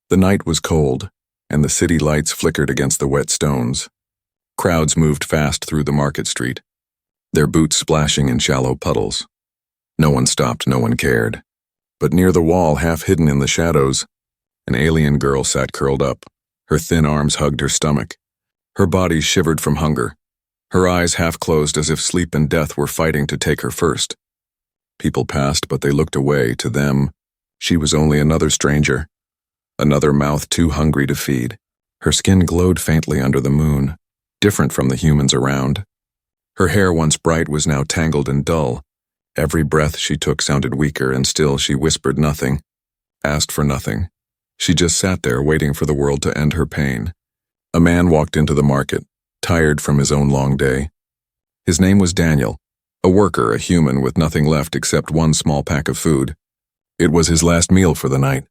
The night was cold, and the city lights flickered against the wet stones. Crowds moved fast through the market street, their boots splashing in shallow puddles. No one stopped, no one cared. But near the wall, half hidden in the shadows, an alien girl sat curled up. Her thin arms hugged her stomach. Her body shivered from hunger. Her eyes half closed as if sleep and death were fighting to take her first. People passed, but they looked away. To them, she was only another stranger, another mouth too hungry to feed. Her skin glowed faintly under the moon, different from the humans around. Her hair, once bright, was now tangled and dull. Every breath she took sounded weaker, and still she whispered nothing, asked for nothing. She just sat there waiting for the world to end her pain. A man walked into the market, tired from his own long day. His name was Daniel, a worker, a human with nothing left except one small pack of food. It was his last meal for the night.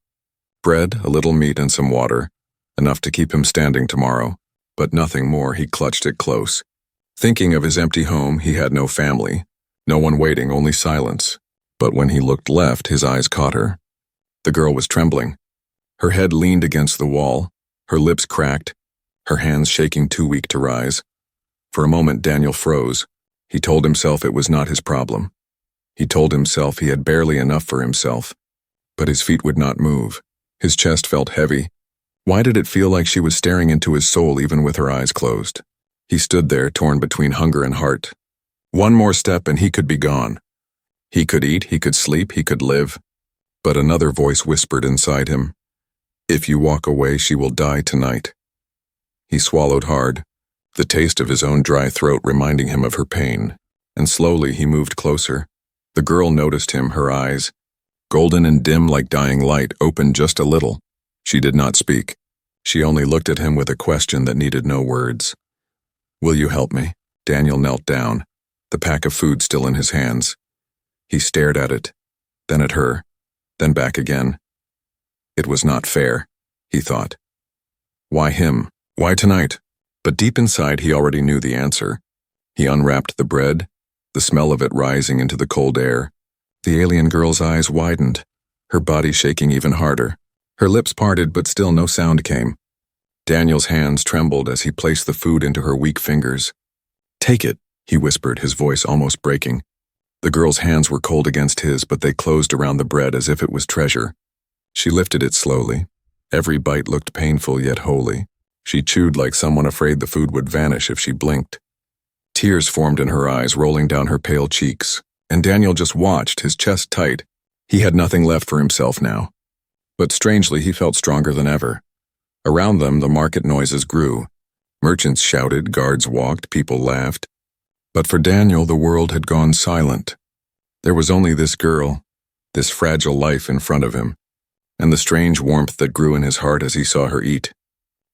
Bread, a little meat, and some water, enough to keep him standing tomorrow, but nothing more. He clutched it close. Thinking of his empty home, he had no family, no one waiting, only silence. But when he looked left, his eyes caught her. The girl was trembling. Her head leaned against the wall, her lips cracked, her hands shaking too weak to rise. For a moment, Daniel froze. He told himself it was not his problem. He told himself he had barely enough for himself. But his feet would not move. His chest felt heavy. Why did it feel like she was staring into his soul even with her eyes closed? He stood there, torn between hunger and heart. One more step and he could be gone. He could eat, he could sleep, he could live. But another voice whispered inside him, "If you walk away, she will die tonight." He swallowed hard, the taste of his own dry throat reminding him of her pain, and slowly he moved closer. The girl noticed him, her eyes, golden and dim like dying light, opened just a little. She did not speak. She only looked at him with a question that needed no words. "Will you help me?" Daniel knelt down, the pack of food still in his hands. He stared at it, then at her, then back again. It was not fair, he thought. Why him? Why tonight? But deep inside he already knew the answer. He unwrapped the bread, the smell of it rising into the cold air. The alien girl's eyes widened, her body shaking even harder. Her lips parted, but still no sound came. Daniel's hands trembled as he placed the food into her weak fingers. "Take it," he whispered, his voice almost breaking. The girl's hands were cold against his, but they closed around the bread as if it was treasure. She lifted it slowly. Every bite looked painful yet holy. She chewed like someone afraid the food would vanish if she blinked. Tears formed in her eyes, rolling down her pale cheeks, and Daniel just watched, his chest tight. He had nothing left for himself now. But strangely, he felt stronger than ever. Around them, the market noises grew. Merchants shouted, guards walked, people laughed. But for Daniel, the world had gone silent. There was only this girl, this fragile life in front of him, and the strange warmth that grew in his heart as he saw her eat.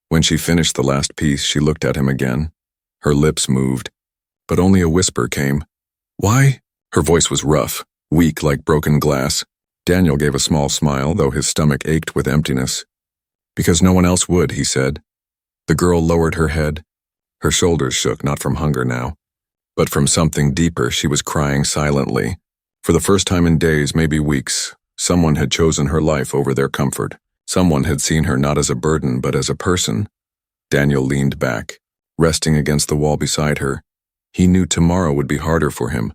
When she finished the last piece, she looked at him again. Her lips moved, but only a whisper came. "Why?" Her voice was rough, weak like broken glass. Daniel gave a small smile, though his stomach ached with emptiness. "Because no one else would," he said. The girl lowered her head. Her shoulders shook, not from hunger now, but from something deeper. She was crying silently. For the first time in days, maybe weeks, someone had chosen her life over their comfort. Someone had seen her not as a burden, but as a person. Daniel leaned back, resting against the wall beside her. He knew tomorrow would be harder for him.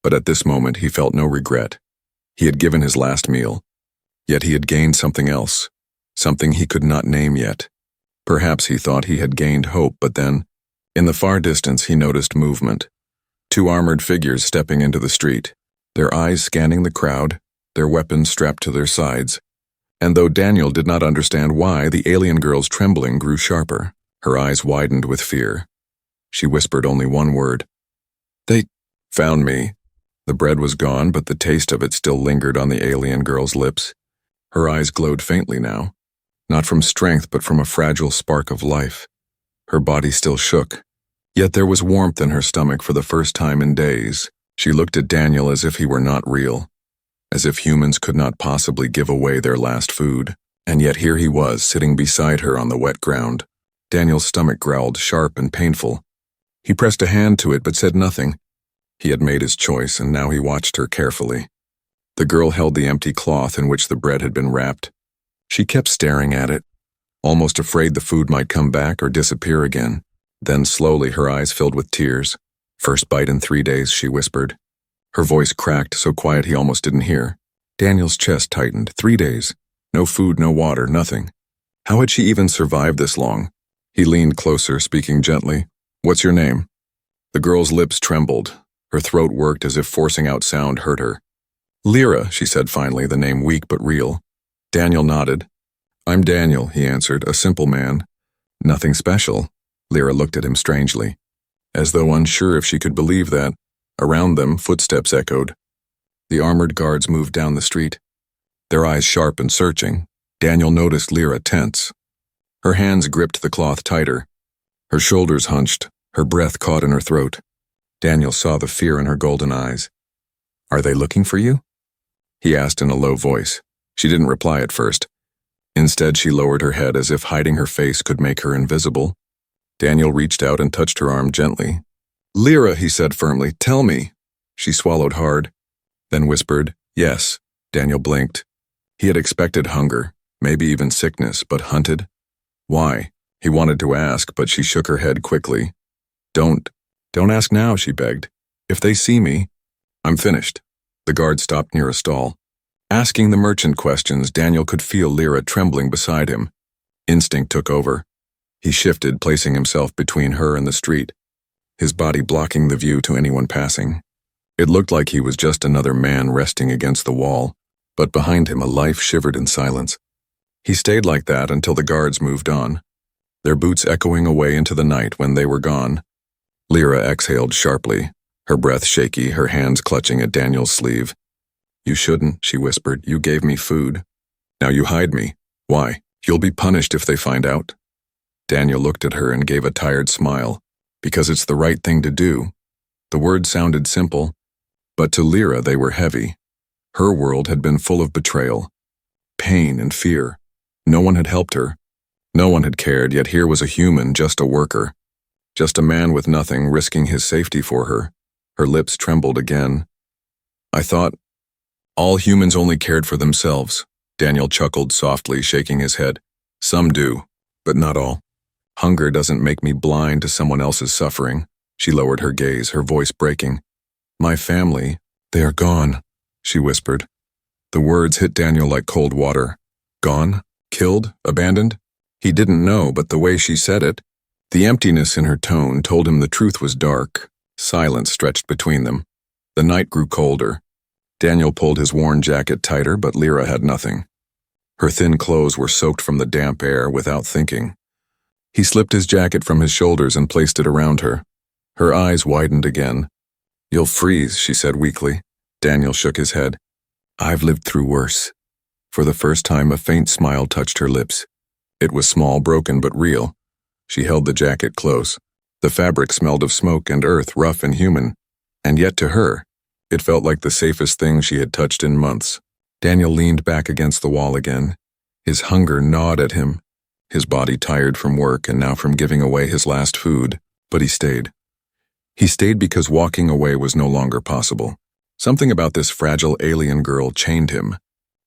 But at this moment, he felt no regret. He had given his last meal. Yet he had gained something else, something he could not name yet. Perhaps he thought he had gained hope, but then, in the far distance, he noticed movement. Two armored figures stepping into the street, their eyes scanning the crowd, their weapons strapped to their sides. And though Daniel did not understand why, the alien girl's trembling grew sharper. Her eyes widened with fear. She whispered only one word. "They found me." The bread was gone, but the taste of it still lingered on the alien girl's lips. Her eyes glowed faintly now, not from strength but from a fragile spark of life. Her body still shook, yet there was warmth in her stomach for the first time in days. She looked at Daniel as if he were not real, as if humans could not possibly give away their last food. And yet here he was, sitting beside her on the wet ground. Daniel's stomach growled, sharp and painful. He pressed a hand to it but said nothing. He had made his choice, and now he watched her carefully. The girl held the empty cloth in which the bread had been wrapped. She kept staring at it, almost afraid the food might come back or disappear again. Then slowly her eyes filled with tears. "First bite in 3 days," she whispered. Her voice cracked so quiet he almost didn't hear. Daniel's chest tightened. 3 days. No food, no water, nothing. How had she even survived this long? He leaned closer, speaking gently. "What's your name?" The girl's lips trembled. Her throat worked as if forcing out sound hurt her. "Lyra," she said finally, the name weak but real. Daniel nodded. "I'm Daniel," he answered, "a simple man." "Nothing special." Lyra looked at him strangely, as though unsure if she could believe that. Around them, footsteps echoed. The armored guards moved down the street, their eyes sharp and searching. Daniel noticed Lyra tense. Her hands gripped the cloth tighter. Her shoulders hunched, her breath caught in her throat. Daniel saw the fear in her golden eyes. "Are they looking for you?" he asked in a low voice. She didn't reply at first. Instead, she lowered her head as if hiding her face could make her invisible. Daniel reached out and touched her arm gently. "Lyra," he said firmly, "tell me." She swallowed hard, then whispered, "Yes." Daniel blinked. He had expected hunger, maybe even sickness, but hunted? Why? He wanted to ask, but she shook her head quickly. Don't ask now," she begged. "If they see me..." "I'm finished." The guard stopped near a stall. Asking the merchant questions, Daniel could feel Lyra trembling beside him. Instinct took over. He shifted, placing himself between her and the street, his body blocking the view to anyone passing. It looked like he was just another man resting against the wall, but behind him a life shivered in silence. He stayed like that until the guards moved on, their boots echoing away into the night. When they were gone, Lyra exhaled sharply, her breath shaky, her hands clutching at Daniel's sleeve. "You shouldn't," she whispered. "You gave me food. Now you hide me. Why? You'll be punished if they find out." Daniel looked at her and gave a tired smile. "Because it's the right thing to do." The words sounded simple, but to Lyra they were heavy. Her world had been full of betrayal, pain and fear. No one had helped her. No one had cared, yet here was a human, just a worker. Just a man with nothing, risking his safety for her. Her lips trembled again. "I thought all humans only cared for themselves." Daniel chuckled softly, shaking his head. "Some do, but not all. Hunger doesn't make me blind to someone else's suffering." She lowered her gaze, her voice breaking. "My family, they are gone," she whispered. The words hit Daniel like cold water. Gone? Killed? Abandoned? He didn't know, but the way she said it, the emptiness in her tone, told him the truth was dark. Silence stretched between them. The night grew colder. Daniel pulled his worn jacket tighter, but Lyra had nothing. Her thin clothes were soaked from the damp air without thinking. He slipped his jacket from his shoulders and placed it around her. Her eyes widened again. "You'll freeze," she said weakly. Daniel shook his head. "I've lived through worse." For the first time, a faint smile touched her lips. It was small, broken, but real. She held the jacket close. The fabric smelled of smoke and earth, rough and human. And yet to her, it felt like the safest thing she had touched in months. Daniel leaned back against the wall again. His hunger gnawed at him, his body tired from work and now from giving away his last food. But he stayed. He stayed because walking away was no longer possible. Something about this fragile alien girl chained him.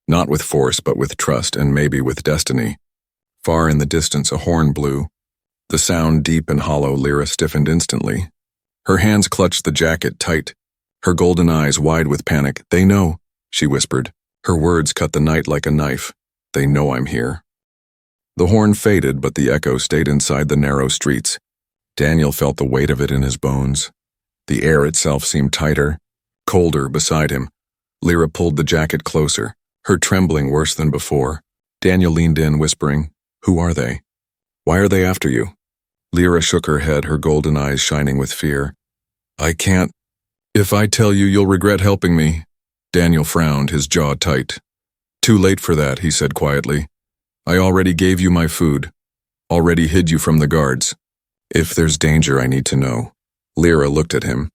Not with force, but with trust and maybe with destiny. Far in the distance, a horn blew. The sound deep and hollow. Lyra stiffened instantly. Her hands clutched the jacket tight, her golden eyes wide with panic. "They know," she whispered. Her words cut the night like a knife. "They know I'm here." The horn faded, but the echo stayed inside the narrow streets. Daniel felt the weight of it in his bones. The air itself seemed tighter, colder beside him. Lyra pulled the jacket closer, her trembling worse than before. Daniel leaned in, whispering, "Who are they? Why are they after you?" Lyra shook her head, her golden eyes shining with fear. "I can't. If I tell you, you'll regret helping me." Daniel frowned, his jaw tight. "Too late for that," he said quietly. "I already gave you my food, already hid you from the guards. If there's danger, I need to know." Lyra looked at him.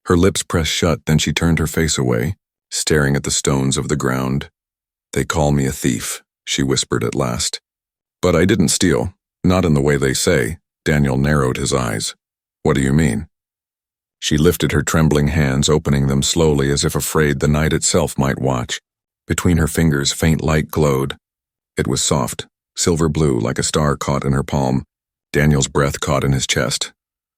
Her lips pressed shut, then she turned her face away, staring at the stones of the ground. "They call me a thief," she whispered at last. "But I didn't steal, not in the way they say." Daniel narrowed his eyes. "What do you mean?" She lifted her trembling hands, opening them slowly as if afraid the night itself might watch. Between her fingers, faint light glowed. It was soft, silver blue like a star caught in her palm. Daniel's breath caught in his chest.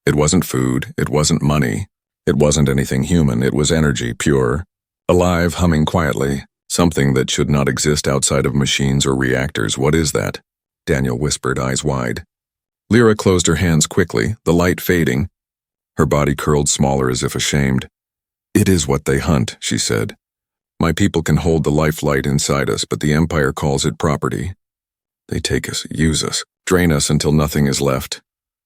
It wasn't food, it wasn't money, it wasn't anything human, it was energy, pure, alive, humming quietly, something that should not exist outside of machines or reactors. What is that? Daniel whispered, eyes wide. Lyra closed her hands quickly, the light fading. Her body curled smaller as if ashamed. It is what they hunt, she said. My people can hold the life light inside us, but the Empire calls it property. They take us, use us, drain us until nothing is left.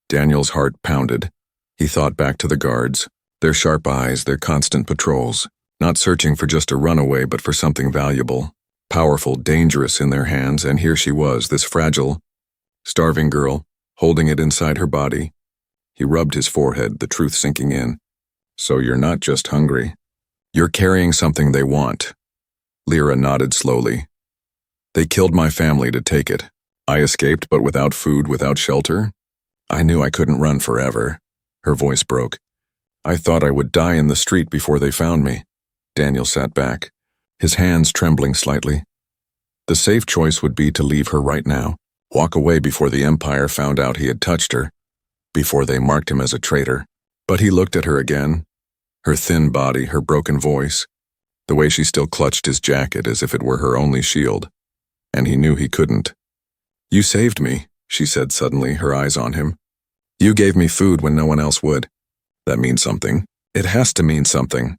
Daniel's heart pounded. He thought back to the guards, their sharp eyes, their constant patrols, not searching for just a runaway but for something valuable, powerful, dangerous in their hands, and here she was, this fragile, starving girl, holding it inside her body. He rubbed his forehead, the truth sinking in. So you're not just hungry. You're carrying something they want. Lyra nodded slowly. They killed my family to take it. I escaped, but without food, without shelter. I knew I couldn't run forever. Her voice broke. I thought I would die in the street before they found me. Daniel sat back, his hands trembling slightly. The safe choice would be to leave her right now, walk away before the Empire found out he had touched her, before they marked him as a traitor. But he looked at her again, her thin body, her broken voice, the way she still clutched his jacket as if it were her only shield. And he knew he couldn't. You saved me, she said suddenly, her eyes on him. You gave me food when no one else would. That means something. It has to mean something.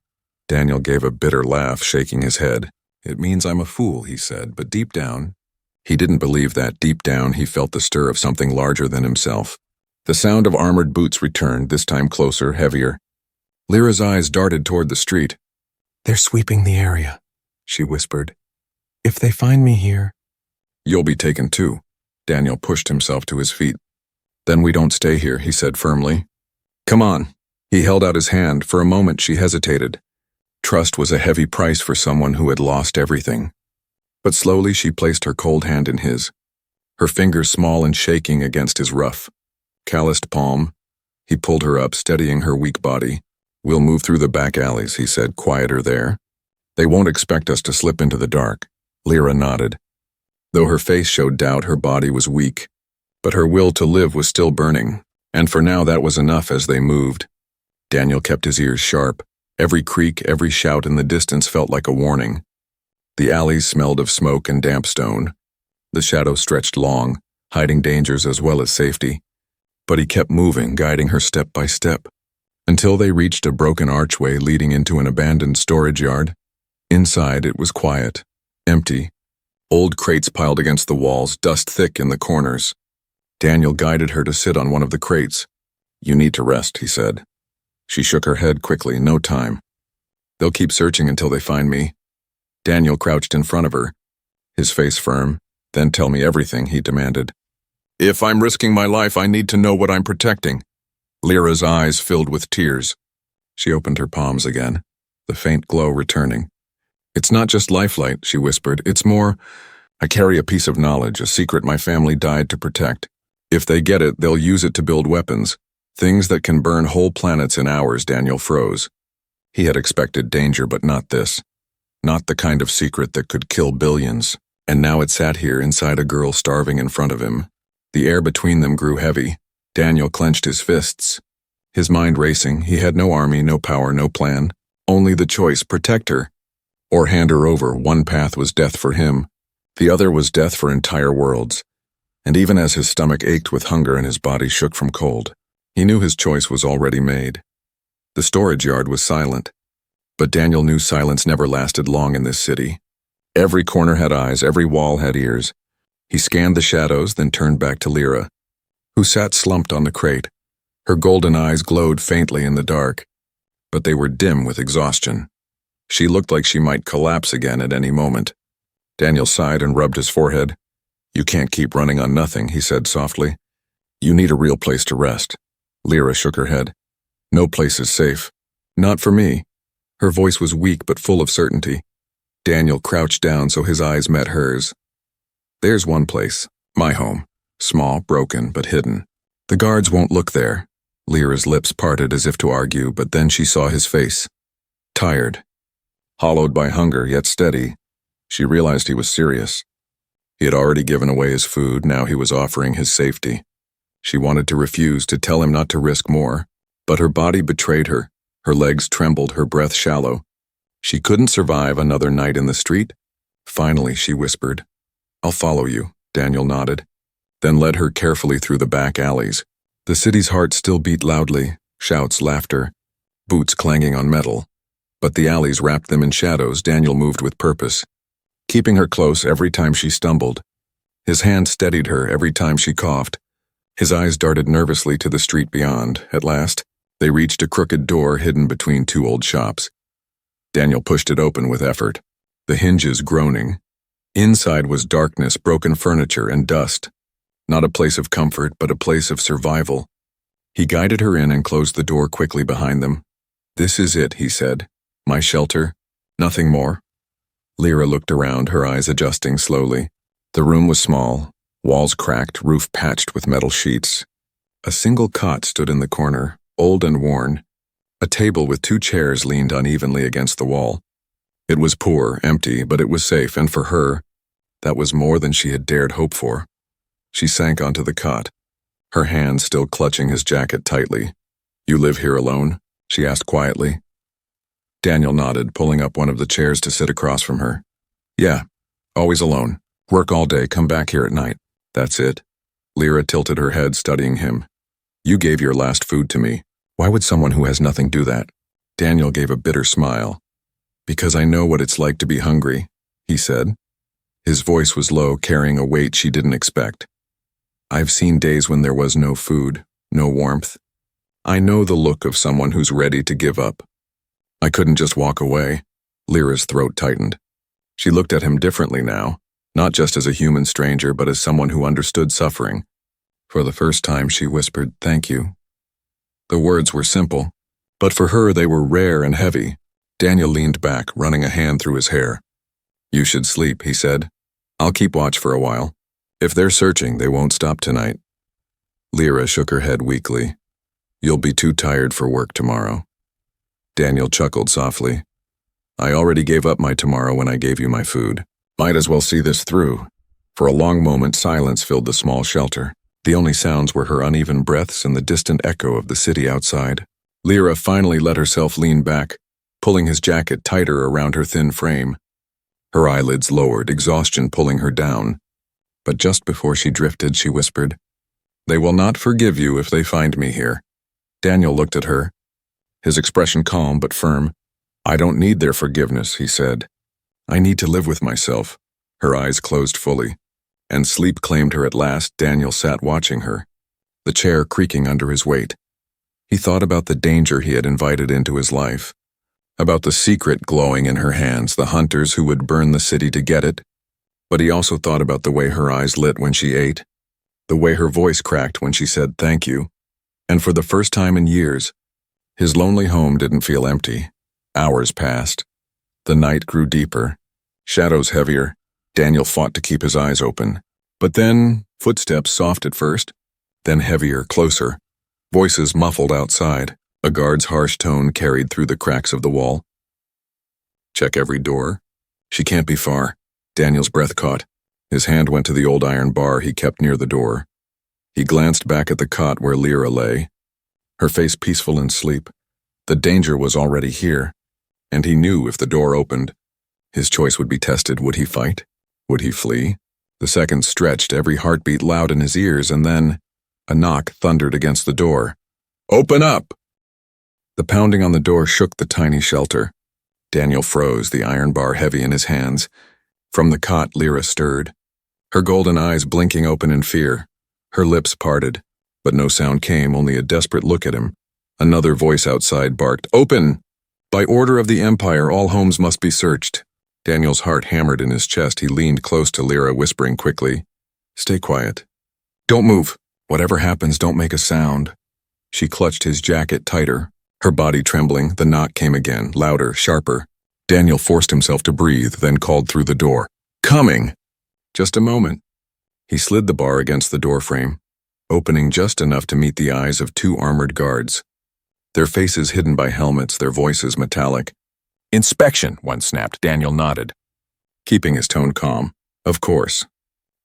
Daniel gave a bitter laugh, shaking his head. It means I'm a fool, he said, but deep down, he didn't believe that. Deep down, he felt the stir of something larger than himself. The sound of armored boots returned, this time closer, heavier. Lyra's eyes darted toward the street. They're sweeping the area, she whispered. If they find me here... You'll be taken too. Daniel pushed himself to his feet. Then we don't stay here, he said firmly. Come on. He held out his hand. For a moment she hesitated. Trust was a heavy price for someone who had lost everything. But slowly she placed her cold hand in his, her fingers small and shaking against his rough, calloused palm. He pulled her up, steadying her weak body. We'll move through the back alleys, he said, quieter there. They won't expect us to slip into the dark. Lyra nodded. Though her face showed doubt, her body was weak. But her will to live was still burning, and for now that was enough as they moved. Daniel kept his ears sharp. Every creak, every shout in the distance felt like a warning. The alleys smelled of smoke and damp stone. The shadows stretched long, hiding dangers as well as safety. But he kept moving, guiding her step by step, until they reached a broken archway leading into an abandoned storage yard. Inside it was quiet, empty. Old crates piled against the walls, dust thick in the corners. Daniel guided her to sit on one of the crates. You need to rest, he said. She shook her head quickly. No time. They'll keep searching until they find me. Daniel crouched in front of her, his face firm. Then tell me everything, he demanded. If I'm risking my life, I need to know what I'm protecting. Lyra's eyes filled with tears. She opened her palms again, the faint glow returning. It's not just lifelight, she whispered. It's more. I carry a piece of knowledge, a secret my family died to protect. If they get it, they'll use it to build weapons. Things that can burn whole planets in hours. Daniel froze. He had expected danger, but not this. Not the kind of secret that could kill billions. And now it sat here inside a girl starving in front of him. The air between them grew heavy. Daniel clenched his fists. His mind racing. He had no army, no power, no plan. Only the choice: protect her, or hand her over. One path was death for him. The other was death for entire worlds. And even as his stomach ached with hunger and his body shook from cold, he knew his choice was already made. The storage yard was silent. But Daniel knew silence never lasted long in this city. Every corner had eyes, every wall had ears. He scanned the shadows, then turned back to Lyra, who sat slumped on the crate. Her golden eyes glowed faintly in the dark, but they were dim with exhaustion. She looked like she might collapse again at any moment. Daniel sighed and rubbed his forehead. You can't keep running on nothing, he said softly. You need a real place to rest. Lyra shook her head. No place is safe. Not for me. Her voice was weak but full of certainty. Daniel crouched down so his eyes met hers. There's one place. My home. Small, broken, but hidden. The guards won't look there. Lyra's lips parted as if to argue, but then she saw his face. Tired. Hollowed by hunger, yet steady. She realized he was serious. He had already given away his food, now he was offering his safety. She wanted to refuse, to tell him not to risk more, but her body betrayed her. Her legs trembled, her breath shallow. She couldn't survive another night in the street. Finally, she whispered, "I'll follow you." Daniel nodded, then led her carefully through the back alleys. The city's heart still beat loudly, shouts, laughter, boots clanging on metal. But the alleys wrapped them in shadows. Daniel moved with purpose, keeping her close every time she stumbled. His hand steadied her every time she coughed. His eyes darted nervously to the street beyond. At last, they reached a crooked door hidden between two old shops. Daniel pushed it open with effort, the hinges groaning. Inside was darkness, broken furniture, and dust. Not a place of comfort, but a place of survival. He guided her in and closed the door quickly behind them. "This is it," he said. "My shelter. Nothing more." Lyra looked around, her eyes adjusting slowly. The room was small, walls cracked, roof patched with metal sheets. A single cot stood in the corner, old and worn. A table with two chairs leaned unevenly against the wall. It was poor, empty, but it was safe, and for her, that was more than she had dared hope for. She sank onto the cot, her hand still clutching his jacket tightly. "You live here alone?" she asked quietly. Daniel nodded, pulling up one of the chairs to sit across from her. "Yeah, always alone. Work all day, come back here at night." "That's it?" Lyra tilted her head, studying him. "You gave your last food to me. Why would someone who has nothing do that?" Daniel gave a bitter smile. "Because I know what it's like to be hungry," he said. His voice was low, carrying a weight she didn't expect. "I've seen days when there was no food, no warmth. I know the look of someone who's ready to give up." "I couldn't just walk away." Lyra's throat tightened. She looked at him differently now, not just as a human stranger, but as someone who understood suffering. For the first time, she whispered, "Thank you." The words were simple, but for her they were rare and heavy. Daniel leaned back, running a hand through his hair. "You should sleep," he said. "I'll keep watch for a while. If they're searching, they won't stop tonight." Lyra shook her head weakly. "You'll be too tired for work tomorrow." Daniel chuckled softly. "I already gave up my tomorrow when I gave you my food. Might as well see this through." For a long moment, silence filled the small shelter. The only sounds were her uneven breaths and the distant echo of the city outside. Lyra finally let herself lean back, pulling his jacket tighter around her thin frame. Her eyelids lowered, exhaustion pulling her down. But just before she drifted, she whispered, "They will not forgive you if they find me here." Daniel looked at her, his expression calm but firm. "I don't need their forgiveness," he said. "I need to live with myself." Her eyes closed fully, and sleep claimed her at last. Daniel sat watching her, the chair creaking under his weight. He thought about the danger he had invited into his life, about the secret glowing in her hands, the hunters who would burn the city to get it. But he also thought about the way her eyes lit when she ate, the way her voice cracked when she said thank you. And for the first time in years, his lonely home didn't feel empty. Hours passed. The night grew deeper, shadows heavier. Daniel fought to keep his eyes open. But then, footsteps, soft at first, then heavier, closer. Voices muffled outside. A guard's harsh tone carried through the cracks of the wall. "Check every door. She can't be far." Daniel's breath caught. His hand went to the old iron bar he kept near the door. He glanced back at the cot where Lyra lay, her face peaceful in sleep. The danger was already here, and he knew if the door opened, his choice would be tested. Would he fight? Would he flee? The seconds stretched, every heartbeat loud in his ears, and then a knock thundered against the door. "Open up!" The pounding on the door shook the tiny shelter. Daniel froze, the iron bar heavy in his hands. From the cot, Lyra stirred, her golden eyes blinking open in fear. Her lips parted, but no sound came, only a desperate look at him. Another voice outside barked, "Open! By order of the Empire, all homes must be searched." Daniel's heart hammered in his chest. He leaned close to Lyra, whispering quickly, "Stay quiet. Don't move. Whatever happens, don't make a sound." She clutched his jacket tighter, her body trembling. The knock came again, louder, sharper. Daniel forced himself to breathe, then called through the door, "Coming!" "Just a moment." He slid the bar against the doorframe, opening just enough to meet the eyes of two armored guards, their faces hidden by helmets, their voices metallic. "Inspection," one snapped. Daniel nodded, keeping his tone calm. "Of course."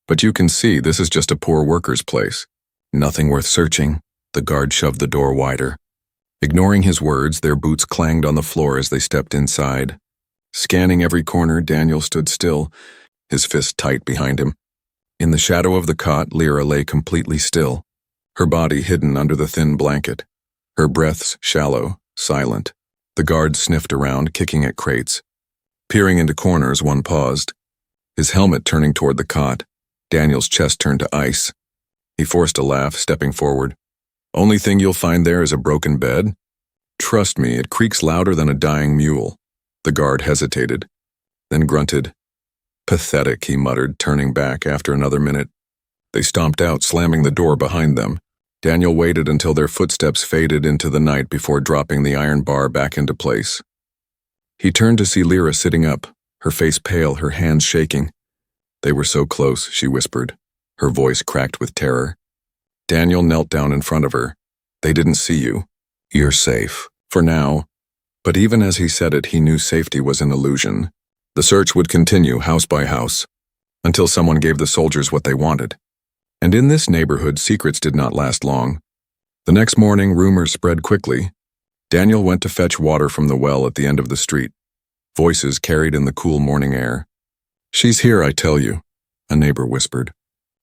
But you can see this is just a poor worker's place. Nothing worth searching. The guard shoved the door wider. Ignoring his words, their boots clanged on the floor as they stepped inside. Scanning every corner, Daniel stood still, his fist tight behind him. In the shadow of the cot, Lyra lay completely still, her body hidden under the thin blanket, her breaths shallow, silent. The guard sniffed around, kicking at crates. Peering into corners, one paused. His helmet turning toward the cot, Daniel's chest turned to ice. He forced a laugh, stepping forward. Only thing you'll find there is a broken bed. Trust me, it creaks louder than a dying mule. The guard hesitated, then grunted. Pathetic, he muttered, turning back after another minute. They stomped out, slamming the door behind them. Daniel waited until their footsteps faded into the night before dropping the iron bar back into place. He turned to see Lyra sitting up, her face pale, her hands shaking. They were so close, she whispered, her voice cracked with terror. Daniel knelt down in front of her. They didn't see you. You're safe. For now. But even as he said it, he knew safety was an illusion. The search would continue, house by house, until someone gave the soldiers what they wanted. And in this neighborhood, secrets did not last long. The next morning, rumors spread quickly. Daniel went to fetch water from the well at the end of the street. Voices carried in the cool morning air. She's here, I tell you, a neighbor whispered.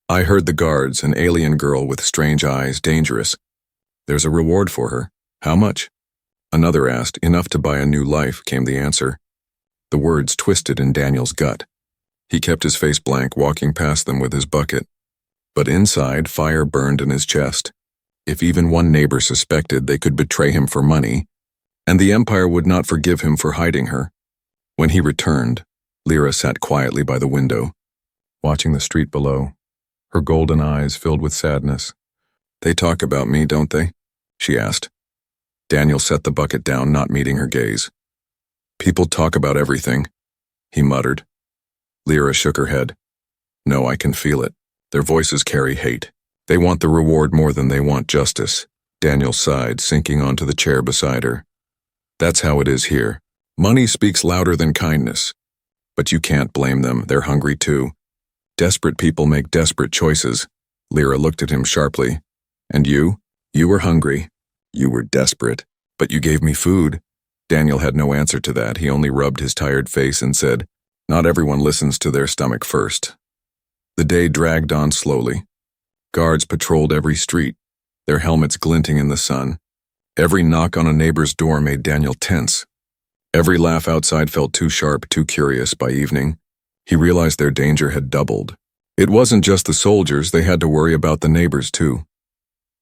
I heard the guards, an alien girl with strange eyes, dangerous. There's a reward for her. How much? Another asked. Enough to buy a new life, came the answer. The words twisted in Daniel's gut. He kept his face blank, walking past them with his bucket. But inside, fire burned in his chest. If even one neighbor suspected, they could betray him for money, and the Empire would not forgive him for hiding her. When he returned, Lyra sat quietly by the window, watching the street below, her golden eyes filled with sadness. They talk about me, don't they? She asked. Daniel set the bucket down, not meeting her gaze. People talk about everything, he muttered. Lyra shook her head. No, I can feel it. Their voices carry hate. They want the reward more than they want justice. Daniel sighed, sinking onto the chair beside her. That's how it is here. Money speaks louder than kindness. But you can't blame them. They're hungry too. Desperate people make desperate choices. Lyra looked at him sharply. And you? You were hungry. You were desperate. But you gave me food. Daniel had no answer to that. He only rubbed his tired face and said, Not everyone listens to their stomach first. The day dragged on slowly. Guards patrolled every street, their helmets glinting in the sun. Every knock on a neighbor's door made Daniel tense. Every laugh outside felt too sharp, too curious. By evening, he realized their danger had doubled. It wasn't just the soldiers, they had to worry about the neighbors too.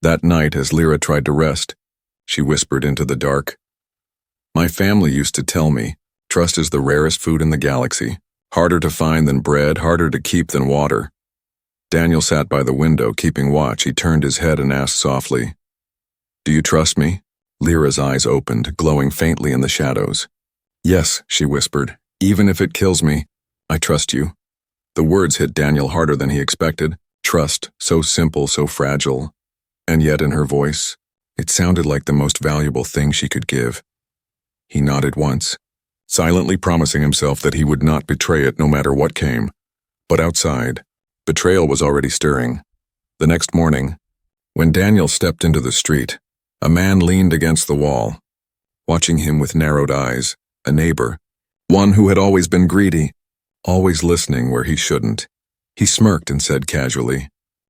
That night, as Lyra tried to rest, she whispered into the dark, My family used to tell me, trust is the rarest food in the galaxy. Harder to find than bread, harder to keep than water. Daniel sat by the window, keeping watch. He turned his head and asked softly, Do you trust me? Lyra's eyes opened, glowing faintly in the shadows. Yes, she whispered. Even if it kills me, I trust you. The words hit Daniel harder than he expected. Trust, so simple, so fragile. And yet in her voice, it sounded like the most valuable thing she could give. He nodded once, silently promising himself that he would not betray it no matter what came. But outside, betrayal was already stirring. The next morning, when Daniel stepped into the street, a man leaned against the wall, watching him with narrowed eyes, a neighbor, one who had always been greedy, always listening where he shouldn't. He smirked and said casually,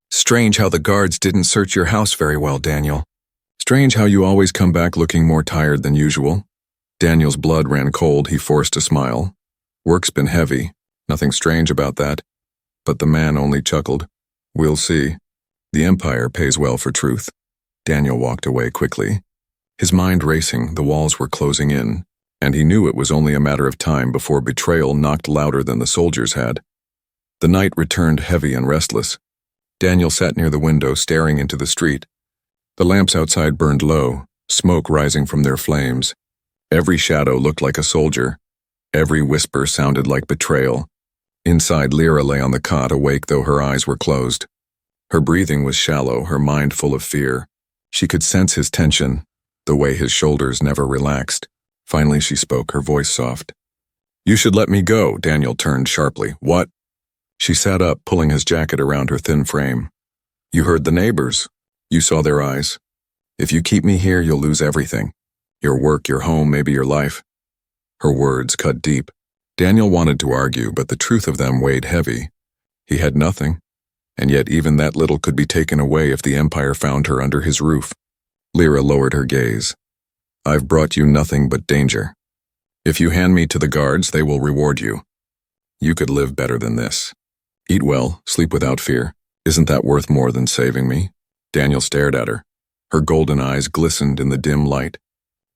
Strange how the guards didn't search your house very well, Daniel. Strange how you always come back looking more tired than usual. Daniel's blood ran cold. He forced a smile. Work's been heavy. Nothing strange about that. But the man only chuckled. We'll see. The Empire pays well for truth. Daniel walked away quickly. His mind racing, the walls were closing in, and he knew it was only a matter of time before betrayal knocked louder than the soldiers had. The night returned heavy and restless. Daniel sat near the window, staring into the street. The lamps outside burned low, smoke rising from their flames. Every shadow looked like a soldier. Every whisper sounded like betrayal. Inside, Lyra lay on the cot, awake though her eyes were closed. Her breathing was shallow, her mind full of fear. She could sense his tension, the way his shoulders never relaxed. Finally she spoke, her voice soft. You should let me go, Daniel turned sharply. What? She sat up, pulling his jacket around her thin frame. You heard the neighbors. You saw their eyes. If you keep me here, you'll lose everything. Your work, your home, maybe your life. Her words cut deep. Daniel wanted to argue, but the truth of them weighed heavy. He had nothing, and yet even that little could be taken away if the Empire found her under his roof. Lyra lowered her gaze. I've brought you nothing but danger. If you hand me to the guards, they will reward you. You could live better than this. Eat well, sleep without fear. Isn't that worth more than saving me? Daniel stared at her. Her golden eyes glistened in the dim light.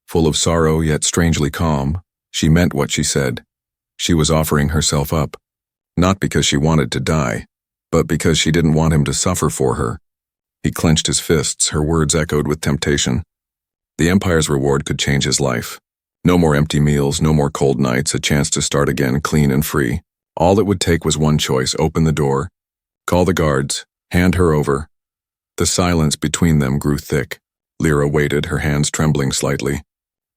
Full of sorrow, yet strangely calm, she meant what she said. She was offering herself up. Not because she wanted to die, but because she didn't want him to suffer for her. He clenched his fists, her words echoed with temptation. The Empire's reward could change his life. No more empty meals, no more cold nights, a chance to start again clean and free. All it would take was one choice: open the door, call the guards, hand her over. The silence between them grew thick. Lyra waited, her hands trembling slightly.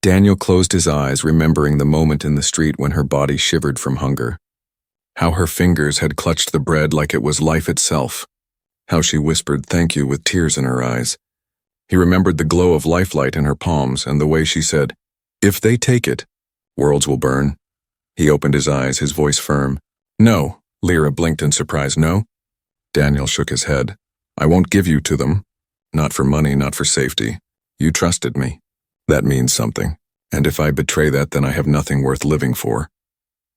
Daniel closed his eyes, remembering the moment in the street when her body shivered from hunger. How her fingers had clutched the bread like it was life itself. How she whispered thank you with tears in her eyes. He remembered the glow of lifelight in her palms and the way she said, if they take it, worlds will burn. He opened his eyes, his voice firm. No, Lyra blinked in surprise. No? Daniel shook his head. I won't give you to them. Not for money, not for safety. You trusted me. That means something. And if I betray that, then I have nothing worth living for.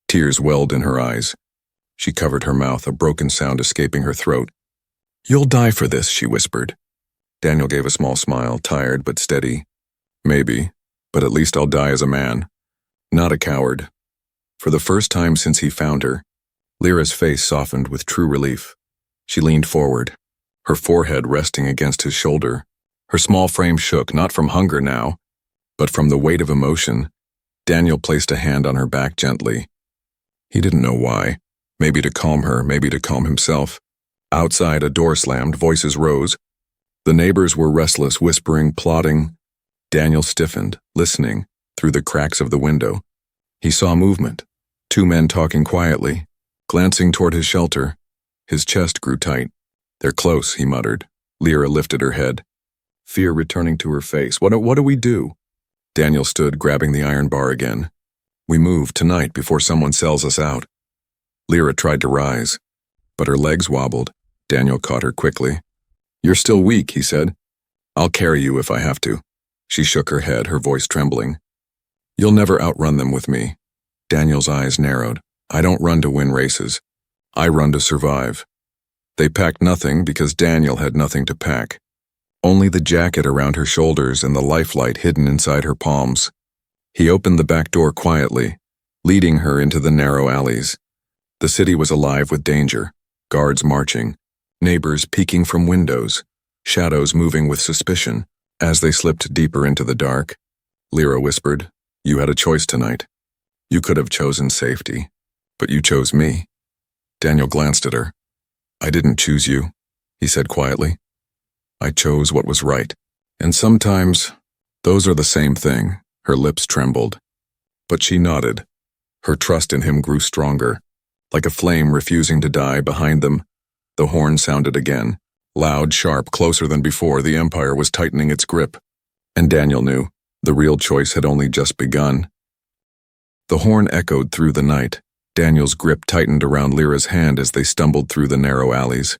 Tears welled in her eyes. She covered her mouth, a broken sound escaping her throat. You'll die for this, she whispered. Daniel gave a small smile, tired but steady. Maybe, but at least I'll die as a man. Not a coward. For the first time since he found her, Lyra's face softened with true relief. She leaned forward, her forehead resting against his shoulder. Her small frame shook, not from hunger now, but from the weight of emotion. Daniel placed a hand on her back gently. He didn't know why. Maybe to calm her, maybe to calm himself. Outside, a door slammed, voices rose. The neighbors were restless, whispering, plotting. Daniel stiffened, listening, through the cracks of the window. He saw movement. 2 men talking quietly, glancing toward his shelter. His chest grew tight. They're close, he muttered. Lyra lifted her head, fear returning to her face. What do we do? Daniel stood, grabbing the iron bar again. We move tonight before someone sells us out. Lyra tried to rise, but her legs wobbled. Daniel caught her quickly. You're still weak, he said. I'll carry you if I have to. She shook her head, her voice trembling. You'll never outrun them with me. Daniel's eyes narrowed. I don't run to win races. I run to survive. They packed nothing because Daniel had nothing to pack. Only the jacket around her shoulders and the lifelight hidden inside her palms. He opened the back door quietly, leading her into the narrow alleys. The city was alive with danger, guards marching, neighbors peeking from windows, shadows moving with suspicion. As they slipped deeper into the dark, Lyra whispered, You had a choice tonight. You could have chosen safety, but you chose me. Daniel glanced at her. I didn't choose you, he said quietly. I chose what was right. And sometimes, those are the same thing. Her lips trembled. But she nodded. Her trust in him grew stronger. Like a flame refusing to die behind them, the horn sounded again. Loud, sharp, closer than before, the Empire was tightening its grip. And Daniel knew, the real choice had only just begun. The horn echoed through the night. Daniel's grip tightened around Lyra's hand as they stumbled through the narrow alleys.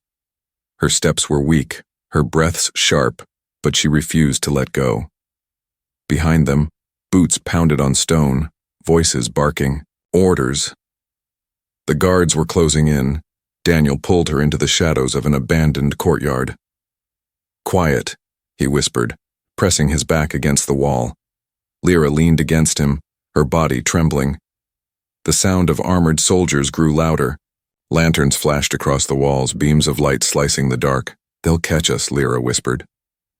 Her steps were weak, her breaths sharp, but she refused to let go. Behind them, boots pounded on stone, voices barking, orders. The guards were closing in. Daniel pulled her into the shadows of an abandoned courtyard. Quiet, he whispered, pressing his back against the wall. Lyra leaned against him, her body trembling. The sound of armored soldiers grew louder. Lanterns flashed across the walls, beams of light slicing the dark. They'll catch us, Lyra whispered,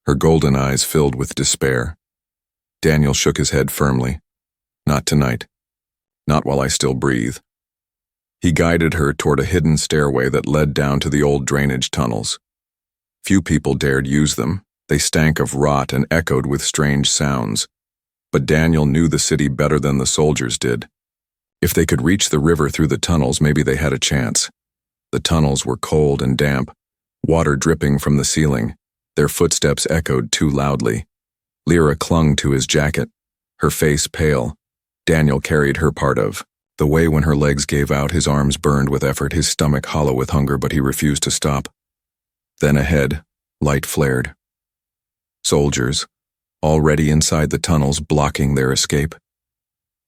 her golden eyes filled with despair. Daniel shook his head firmly. Not tonight. Not while I still breathe. He guided her toward a hidden stairway that led down to the old drainage tunnels. Few people dared use them. They stank of rot and echoed with strange sounds. But Daniel knew the city better than the soldiers did. If they could reach the river through the tunnels, maybe they had a chance. The tunnels were cold and damp, water dripping from the ceiling. Their footsteps echoed too loudly. Lyra clung to his jacket, her face pale. Daniel carried her part of the way. When her legs gave out, his arms burned with effort, his stomach hollow with hunger, but he refused to stop. Then ahead, light flared. Soldiers, already inside the tunnels, blocking their escape.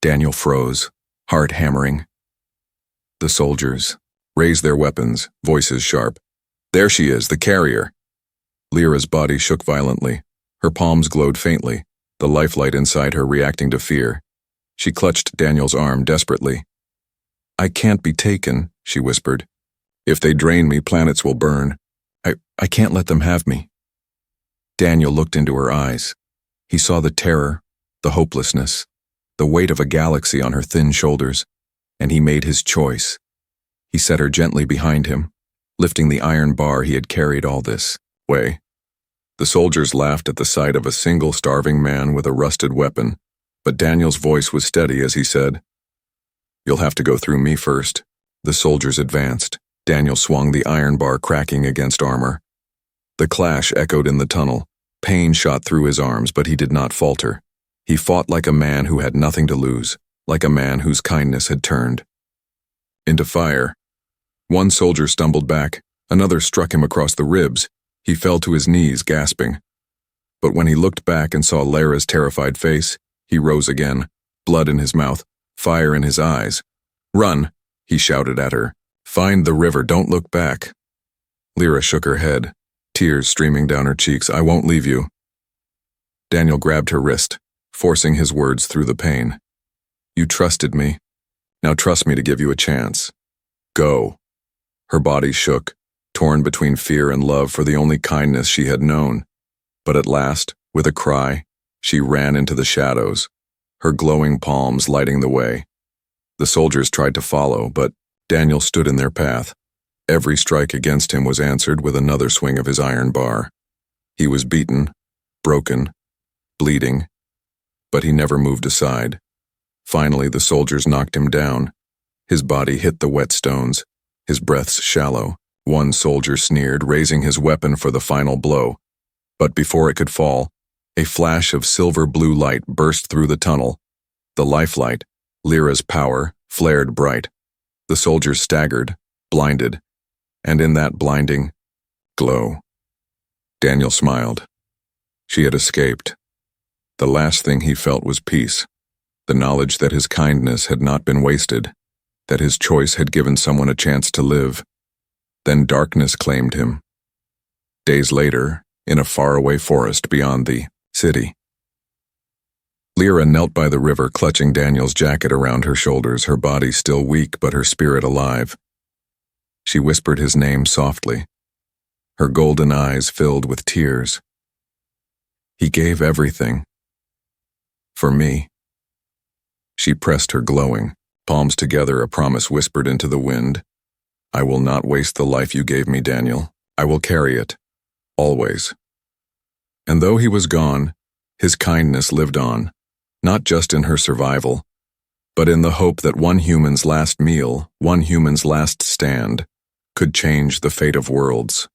Daniel froze, heart hammering. The soldiers raised their weapons, voices sharp. "There she is, the carrier." Lyra's body shook violently. Her palms glowed faintly, the lifelight inside her reacting to fear. She clutched Daniel's arm desperately. "I can't be taken," she whispered. "If they drain me, planets will burn. I can't let them have me." Daniel looked into her eyes. He saw the terror, the hopelessness, the weight of a galaxy on her thin shoulders, and he made his choice. He set her gently behind him, lifting the iron bar he had carried all this way. The soldiers laughed at the sight of a single starving man with a rusted weapon, but Daniel's voice was steady as he said, "You'll have to go through me first." The soldiers advanced. Daniel swung the iron bar, cracking against armor. The clash echoed in the tunnel. Pain shot through his arms, but he did not falter. He fought like a man who had nothing to lose, like a man whose kindness had turned into fire. One soldier stumbled back, another struck him across the ribs. He fell to his knees, gasping. But when he looked back and saw Lyra's terrified face, he rose again, blood in his mouth, fire in his eyes. "Run," he shouted at her. "Find the river, don't look back." Lyra shook her head, tears streaming down her cheeks. "I won't leave you." Daniel grabbed her wrist, forcing his words through the pain. "You trusted me. Now trust me to give you a chance. Go." Her body shook, torn between fear and love for the only kindness she had known. But at last, with a cry, she ran into the shadows, her glowing palms lighting the way. The soldiers tried to follow, but Daniel stood in their path. Every strike against him was answered with another swing of his iron bar. He was beaten, broken, bleeding, but he never moved aside. Finally, the soldiers knocked him down. His body hit the wet stones, his breaths shallow. One soldier sneered, raising his weapon for the final blow. But before it could fall, a flash of silver-blue light burst through the tunnel. The lifelight, Lyra's power, flared bright. The soldiers staggered, blinded, and in that blinding glow, Daniel smiled. She had escaped. The last thing he felt was peace, the knowledge that his kindness had not been wasted, that his choice had given someone a chance to live. Then darkness claimed him. Days later, in a faraway forest beyond the city, Lyra knelt by the river, clutching Daniel's jacket around her shoulders, her body still weak but her spirit alive. She whispered his name softly, her golden eyes filled with tears. He gave everything. For me. She pressed her glowing, palms together, a promise whispered into the wind. "I will not waste the life you gave me, Daniel. I will carry it. Always." And though he was gone, his kindness lived on, not just in her survival, but in the hope that one human's last meal, one human's last stand, could change the fate of worlds.